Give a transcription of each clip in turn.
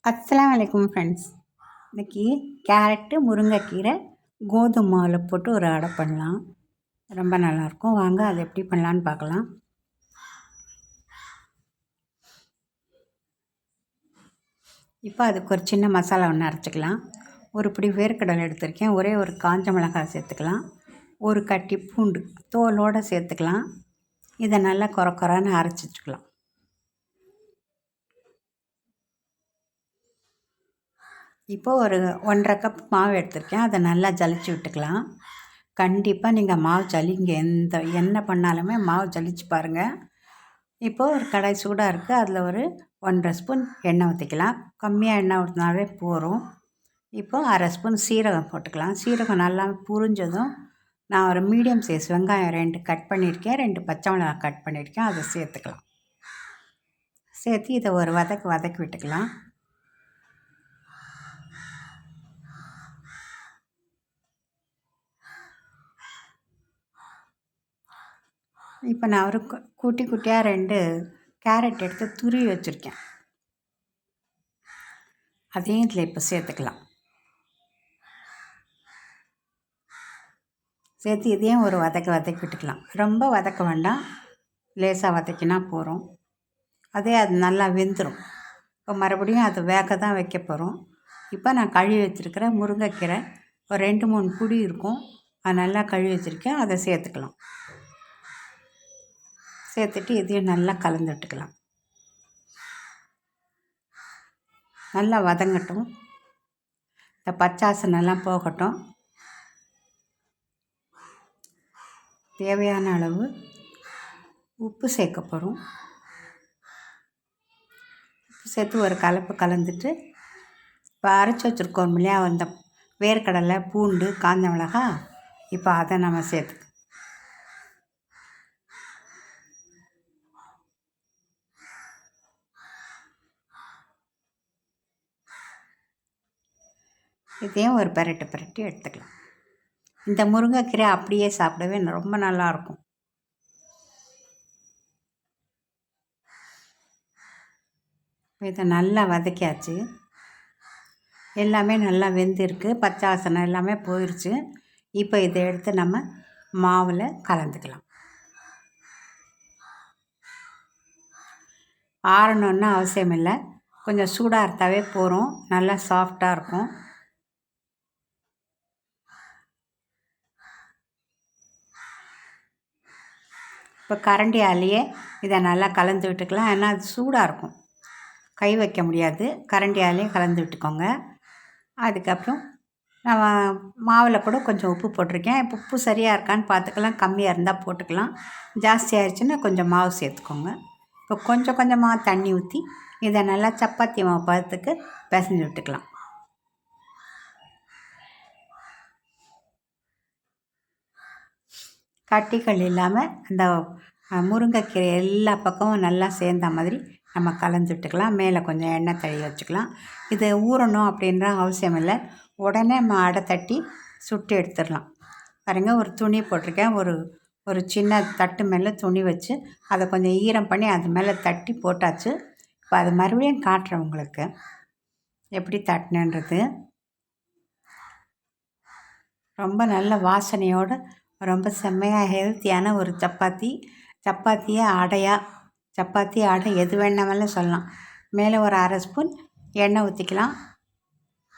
அஸ்ஸலாமு அலைக்கும் ஃப்ரெண்ட்ஸ். இன்றைக்கி கேரட்டு முருங்கைக்கீரை கோதுமை மாவில் போட்டு ஒரு அடை பண்ணலாம். ரொம்ப நல்லாயிருக்கும். வாங்க அதை எப்படி பண்ணலான்னு பார்க்கலாம். இப்போ அதுக்கு ஒரு சின்ன மசாலா ஒன்று அரைச்சிக்கலாம். ஒரு பிடி வேர்க்கடலை எடுத்திருக்கேன். ஒரே ஒரு காஞ்ச மிளகாய் சேர்த்துக்கலாம். ஒரு கட்டி பூண்டு தோலோடு சேர்த்துக்கலாம். இதை நல்லா கொரன்னு அரைச்சி வச்சுக்கலாம். இப்போது ஒரு 1½ கப் மாவு எடுத்திருக்கேன். அதை நல்லா ஜலிச்சு விட்டுக்கலாம். கண்டிப்பாக நீங்கள் மாவு ஜலிங்க, என்ன பண்ணாலுமே மாவு ஜலிச்சு பாருங்கள். இப்போது ஒரு கடாய் சூடாக இருக்குது. அதில் ஒரு 1½ ஸ்பூன் எண்ணெய் ஊற்றிக்கலாம். கம்மியாக எண்ணெய் ஊற்றினாலே போதும். இப்போது 1/2 ஸ்பூன் சீரகம் போட்டுக்கலாம். சீரகம் நல்லா புரிஞ்சதும் நான் ஒரு மீடியம் சைஸ் வெங்காயம் 2 கட் பண்ணியிருக்கேன். 2 பச்சை மிளகாய் கட் பண்ணியிருக்கேன். அதை சேர்த்துக்கலாம். சேர்த்து இதை ஒரு வதக்கி விட்டுக்கலாம். இப்போ நான் ஒரு குட்டியாக 2 கேரட் எடுத்து துருவி வச்சுருக்கேன். அதையும் இதில் இப்போ சேர்த்துக்கலாம். சேர்த்து இதையும் ஒரு வதக்கி விட்டுக்கலாம். ரொம்ப வதக்க வேண்டாம், லேசாக வதக்கினா போகிறோம். அது நல்லா வெந்துடும். இப்போ மறுபடியும் அது வேக தான் வைக்க போகிறோம். இப்போ நான் கழுவி வச்சுருக்கிற முருங்கைக்கீரை ஒரு 2-3 குடி இருக்கும். அது நல்லா கழுவி வச்சுருக்கேன். அதை சேர்த்துக்கலாம். சேர்த்துட்டு இதையும் நல்லா கலந்து விட்டுக்கலாம். நல்லா வதங்கட்டும். இந்த பச்சாசனெல்லாம் போகட்டும். தேவையான அளவு உப்பு சேர்க்க போகிறோம். உப்பு சேர்த்து ஒரு கலந்துட்டு இப்போ அரைச்சி வச்சுருக்கோம் இல்லையா, அந்த வேர்க்கடலை, பூண்டு, காஞ்ச மிளகாய், இப்போ அதை நம்ம சேர்த்துக்க. இதையும் ஒரு பிரட்டி எடுத்துக்கலாம். இந்த முருங்கைக்கீரை அப்படியே சாப்பிடவே ரொம்ப நல்லாயிருக்கும். இதை நல்லா வதக்கியாச்சு. எல்லாமே நல்லா வெந்திருக்கு. பச்சை வாசனை எல்லாமே போயிடுச்சு. இப்போ இதை எடுத்து நம்ம மாவில் கலந்துக்கலாம். ஆறணுன்னு அவசியம் இல்லை, கொஞ்சம் சூடாக இருந்தாவே போகிறோம். நல்லா சாஃப்டாக இருக்கும். இப்போ கரண்டியாலேயே இதை நல்லா கலந்து விட்டுக்கலாம். ஏன்னா அது சூடாக இருக்கும், கை வைக்க முடியாது. கரண்டியாலேயே கலந்து விட்டுக்கோங்க. அதுக்கப்புறம் நம்ம மாவில் கூட கொஞ்சம் உப்பு போட்டிருக்கேன். இப்போ உப்பு சரியாக இருக்கான்னு பார்த்துக்கலாம். கம்மியாக இருந்தால் போட்டுக்கலாம். ஜாஸ்தி ஆயிடுச்சுன்னா கொஞ்சம் மாவு சேர்த்துக்கோங்க. இப்போ கொஞ்சமாக தண்ணி ஊற்றி இதை நல்லா சப்பாத்தி மாவு பதத்துக்கு பிசைஞ்சு விட்டுக்கலாம். கட்டிகள் இல்லாமல் அந்த முருங்கைக்கீரை எல்லா பக்கமும் நல்லா சேர்ந்த மாதிரி நம்ம கலந்து விட்டுக்கலாம். மேலே கொஞ்சம் எண்ணெய் தடவி வச்சுக்கலாம். இது ஊறணும் அப்படின்ற அவசியம் இல்லை. உடனே நம்ம அடை தட்டி சுட்டு எடுத்துடலாம். பாருங்கள், ஒரு துணி போட்டிருக்கேன். ஒரு சின்ன தட்டு மேலே துணி வச்சு அதை கொஞ்சம் ஈரம் பண்ணி அது மேலே தட்டி போட்டாச்சு. இப்போ அது மறுபடியும் காட்டுறேன் உங்களுக்கு எப்படி தட்டினன்றது. ரொம்ப நல்ல வாசனையோடு ரொம்ப செம்மையாக ஹெல்த்தியான ஒரு சப்பாத்தியை சப்பாத்தி அடை எது வேணாமலும் சொல்லலாம். மேலே ஒரு 1/2 ஸ்பூன் எண்ணெய் ஊற்றிக்கலாம்.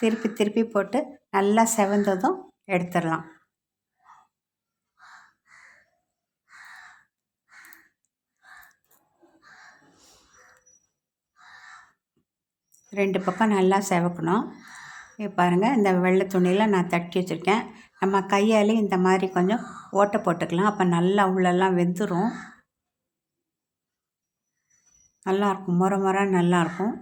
திருப்பி போட்டு நல்லா செவந்ததும் எடுத்துடலாம். ரெண்டு பக்கம் நல்லா செவக்கணும். பாருங்கள், இந்த வெள்ளை துணியில் நான் தட்டி வச்சுருக்கேன். நம்ம கையாலே இந்த மாதிரி கொஞ்சம் ஓட்டை போட்டுக்கலாம். அப்போ நல்லா உள்ளெல்லாம் வெந்துடும். நல்லாயிருக்கும், முறை நல்லாயிருக்கும்.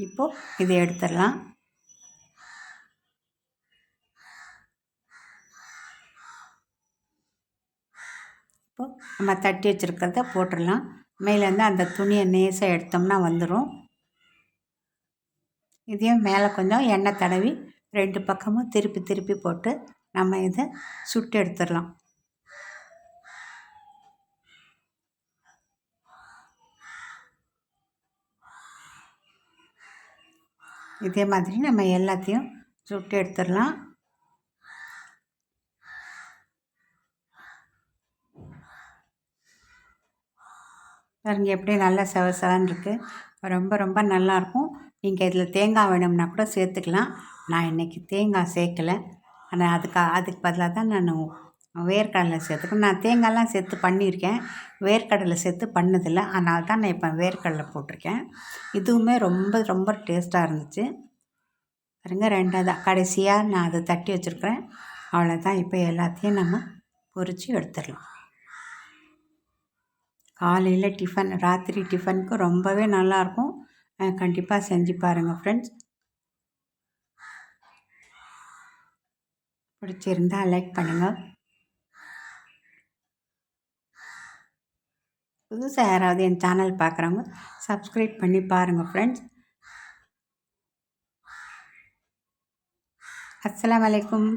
இப்போது இதை எடுத்துடலாம். இப்போது நம்ம தட்டி வச்சுருக்கிறத போட்டுடலாம். மேலேருந்து அந்த துணியை நேசாக எடுத்தோம்னா வந்துடும். இதையும் மேலே கொஞ்சம் எண்ணெய் தடவி 2 பக்கமும் திருப்பி போட்டு நம்ம இதை சுட்டு எடுத்துடலாம். இதே மாதிரி நம்ம எல்லாத்தையும் சுட்டு எடுத்துடலாம். பாருங்க எப்படி நல்லா செவசவன்னு இருக்குது. ரொம்ப ரொம்ப நல்லாயிருக்கும். நீங்கள் இதில் தேங்காய் வேணும்னா கூட சேர்த்துக்கலாம். நான் இன்றைக்கி தேங்காய் சேர்க்கலை. ஆனால் அதுக்கு பதிலாக தான் நான் வேர்க்கடலை சேர்த்துக்கேன். நான் தேங்காய்லாம் சேர்த்து பண்ணியிருக்கேன், வேர்க்கடலை சேர்த்து பண்ணதில்லை. அதனால தான் நான் இப்போ வேர்க்கடலை போட்டிருக்கேன். இதுவுமே ரொம்ப ரொம்ப டேஸ்ட்டாக இருந்துச்சு. பாருங்க ரெண்டாவது கடைசியாக நான் அதை தட்டி வச்சுருக்கிறேன். அவ்வளோதான். இப்போ எல்லாத்தையும் நம்ம பொரித்து எடுத்துடலாம். காலையில் டிஃபன், ராத்திரி டிஃபனுக்கு ரொம்பவே நல்லாயிருக்கும். கண்டிப்பாக செஞ்சு பாருங்கள் ஃப்ரெண்ட்ஸ். பிடிச்சிருந்தா லைக் பண்ணுங்கள். புதுசாக யாராவது என் சேனல் பார்க்குறவங்க சப்ஸ்கிரைப் பண்ணி பாருங்கள் ஃப்ரெண்ட்ஸ். அஸ்ஸலாமு அலைக்கும்.